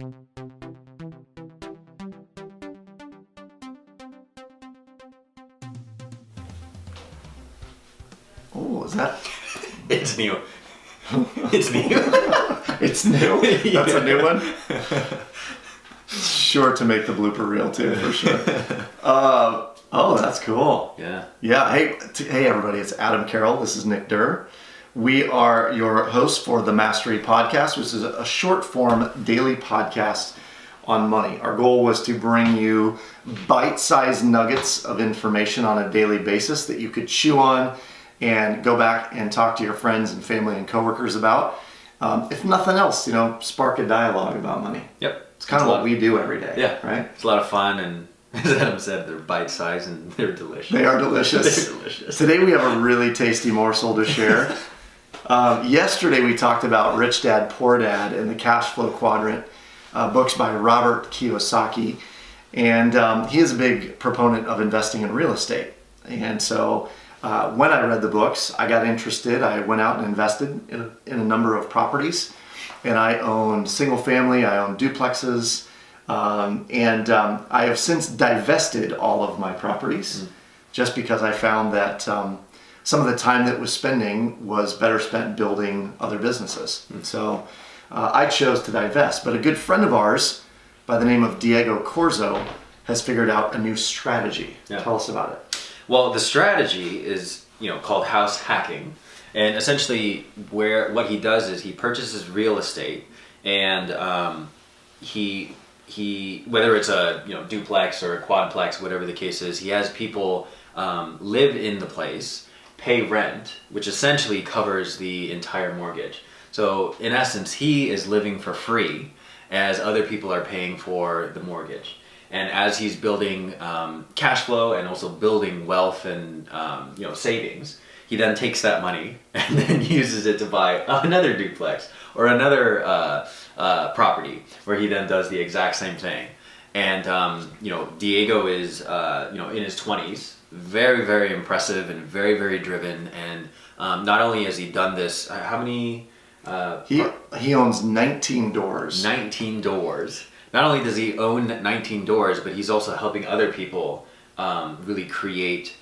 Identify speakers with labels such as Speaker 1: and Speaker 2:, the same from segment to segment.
Speaker 1: Oh, is that?
Speaker 2: It's new. It's new.
Speaker 1: It's new? That's a new one? Sure to make the blooper reel too, for sure. Oh, that's cool.
Speaker 2: Yeah.
Speaker 1: Yeah. Hey, everybody. It's Adam Carroll. This is Nick Durr. We are your hosts for the Mastery Podcast, which is a short form daily podcast on money. Our goal was to bring you bite-sized nuggets of information on a daily basis that you could chew on and go back and talk to your friends and family and coworkers about. If nothing else, spark a dialogue about money.
Speaker 2: Yep.
Speaker 1: It's kind of what we do every day.
Speaker 2: Yeah.
Speaker 1: Right?
Speaker 2: It's a lot of fun, and as Adam said, they're bite-sized and they're delicious.
Speaker 1: They are delicious.
Speaker 2: They're delicious.
Speaker 1: Today we have a really tasty morsel to share. Yesterday we talked about Rich Dad, Poor Dad and the Cash Flow Quadrant, books by Robert Kiyosaki. And he is a big proponent of investing in real estate. And so when I read the books, I got interested. I went out and invested in a number of properties. And I own single family, I own duplexes, and I have since divested all of my properties just because I found that some of the time that was spending was better spent building other businesses. And so I chose to divest. But a good friend of ours by the name of Diego Corzo has figured out a new strategy. Yeah. Tell us about it.
Speaker 2: Well, the strategy is called house hacking. And essentially what he does is he purchases real estate, and he whether it's a duplex or a quadplex, whatever the case is, he has people live in the place, pay rent, which essentially covers the entire mortgage. So in essence, he is living for free as other people are paying for the mortgage. And as he's building cash flow and also building wealth and savings, he then takes that money and then uses it to buy another duplex or another property where he then does the exact same thing. And Diego is in his 20s, very, very impressive and very, very driven. And not only has he done this, how many?
Speaker 1: He owns 19 doors.
Speaker 2: 19 doors. Not only does he own 19 doors, but he's also helping other people really create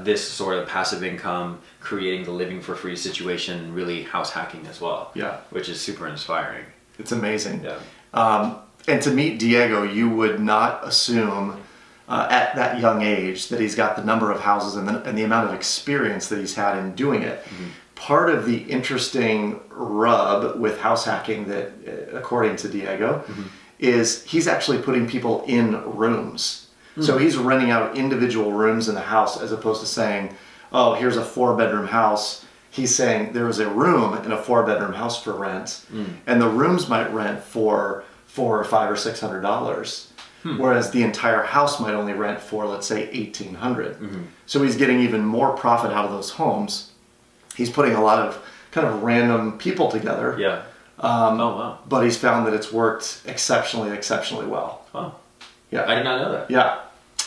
Speaker 2: this sort of passive income, creating the living for free situation, really house hacking as well.
Speaker 1: Yeah.
Speaker 2: Which is super inspiring.
Speaker 1: It's amazing.
Speaker 2: Yeah.
Speaker 1: And to meet Diego, you would not assume at that young age that he's got the number of houses and the amount of experience that he's had in doing it. Mm-hmm. Part of the interesting rub with house hacking that, according to Diego, is he's actually putting people in rooms. So he's renting out individual rooms in the house as opposed to saying, oh, here's a 4-bedroom house. He's saying there is a room in a 4-bedroom house for rent, and the rooms might rent for $400 or $500 or $600, whereas the entire house might only rent for, let's say, $1,800. So he's getting even more profit out of those homes. He's putting a lot of kind of random people together.
Speaker 2: Yeah. Oh, wow.
Speaker 1: But he's found that it's worked exceptionally well.
Speaker 2: Oh.
Speaker 1: Yeah.
Speaker 2: I did not know that.
Speaker 1: Yeah.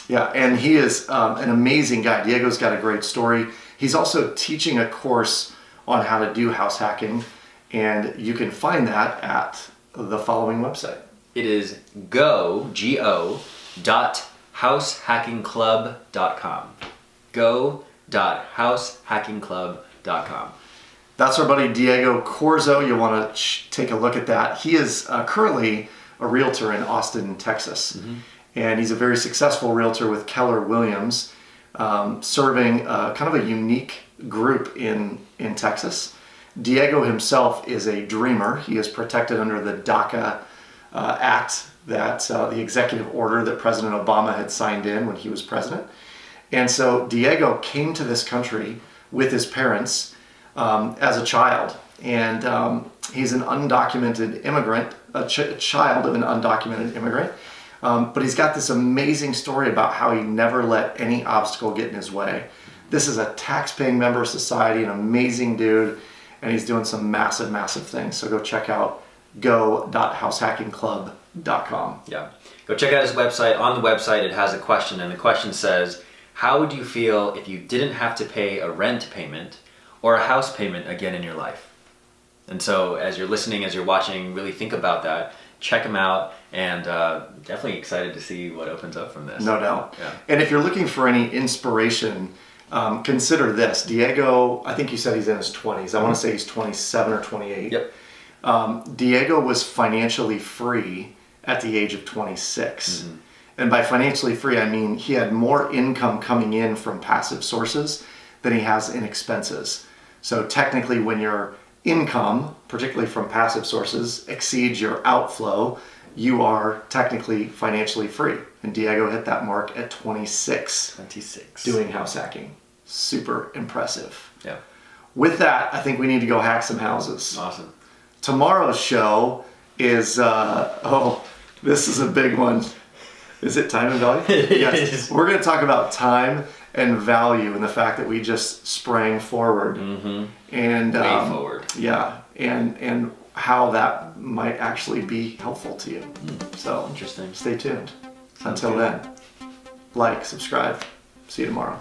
Speaker 1: Yeah, and he is an amazing guy. Diego's got a great story. He's also teaching a course on how to do house hacking, and you can find that at the following website.
Speaker 2: It is go.househackingclub.com. Go.househackingclub.com.
Speaker 1: That's our buddy Diego Corzo. You'll want to take a look at that. He is currently a realtor in Austin, Texas. And he's a very successful realtor with Keller Williams, serving kind of a unique group in Texas. Diego himself is a dreamer. He is protected under the DACA Act, that the executive order that President Obama had signed in when he was president. And so Diego came to this country with his parents as a child. And he's an undocumented immigrant, a child of an undocumented immigrant. But he's got this amazing story about how he never let any obstacle get in his way. This is a tax-paying member of society, an amazing dude, and he's doing some massive, massive things. So go check out go.househackingclub.com.
Speaker 2: Yeah. Go check out his website. On the website, it has a question, and the question says, how would you feel if you didn't have to pay a rent payment or a house payment again in your life? And so as you're listening, as you're watching, really think about that. check him out, and definitely excited to see what opens up from this.
Speaker 1: No doubt.
Speaker 2: Yeah.
Speaker 1: And if you're looking for any inspiration, consider this. Diego, I think you said he's in his 20s. I want to say he's 27 or 28.
Speaker 2: Yep.
Speaker 1: Diego was financially free at the age of 26. And by financially free, I mean he had more income coming in from passive sources than he has in expenses. So technically, when your income, particularly from passive sources, exceeds your outflow, you are technically financially free. And Diego hit that mark at 26.
Speaker 2: 26.
Speaker 1: Doing house hacking. Super impressive.
Speaker 2: Yeah.
Speaker 1: With that, I think we need to go hack some houses.
Speaker 2: Awesome.
Speaker 1: Tomorrow's show is, this is a big one. Is it time and value?
Speaker 2: It is.
Speaker 1: We're going to talk about time and value and the fact that we just sprang forward. And
Speaker 2: Way forward.
Speaker 1: Yeah, and how that might actually be helpful to you. So
Speaker 2: Interesting.
Speaker 1: stay tuned.
Speaker 2: Sounds
Speaker 1: Until
Speaker 2: good.
Speaker 1: then, like, subscribe. See you tomorrow.